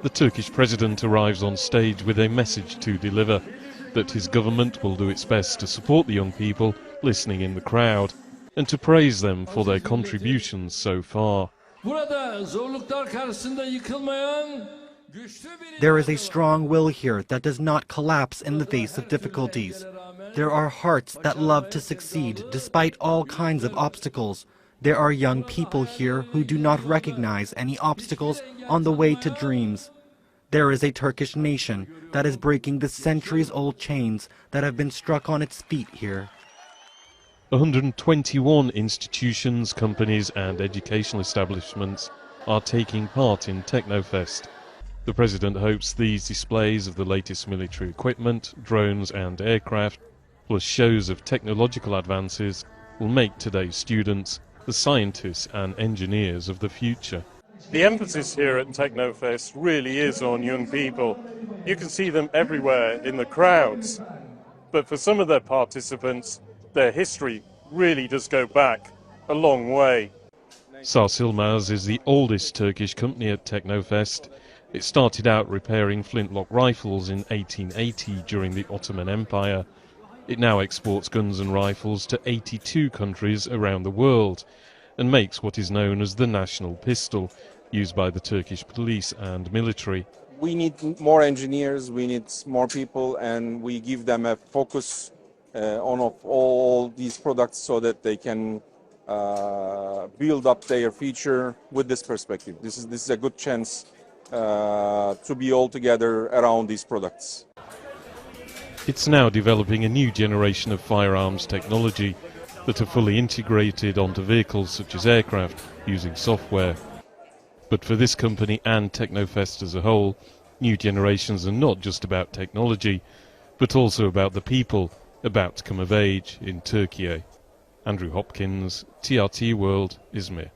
The Turkish president arrives on stage with a message to deliver, that his government will do its best to support the young people listening in the crowd and to praise them for their contributions so far. There is a strong will here that does not collapse in the face of difficulties. There are hearts that love to succeed despite all kinds of obstacles. There are young people here who do not recognize any obstacles on the way to dreams. There is a Turkish nation that is breaking the centuries-old chains that have been struck on its feet here. 121 institutions, companies and educational establishments are taking part in Teknofest. The President hopes these displays of the latest military equipment, drones and aircraft, plus shows of technological advances, will make today's students the scientists and engineers of the future. The emphasis here at Teknofest really is on young people. You can see them everywhere in the crowds, but for some of their participants, their history really does go back a long way. Sarsılmaz is the oldest Turkish company at Teknofest. It started out repairing flintlock rifles in 1880 during the Ottoman Empire. It now exports guns and rifles to 82 countries around the world and makes what is known as the national pistol, used by the Turkish police and military. We need more engineers, we need more people, and we give them a focus on all these products so that they can build up their future with this perspective. This is a good chance to be all together around these products. It's now developing a new generation of firearms technology that are fully integrated onto vehicles such as aircraft using software. But for this company and Teknofest as a whole, new generations are not just about technology, but also about the people about to come of age in Turkey. Andrew Hopkins, TRT World, Izmir.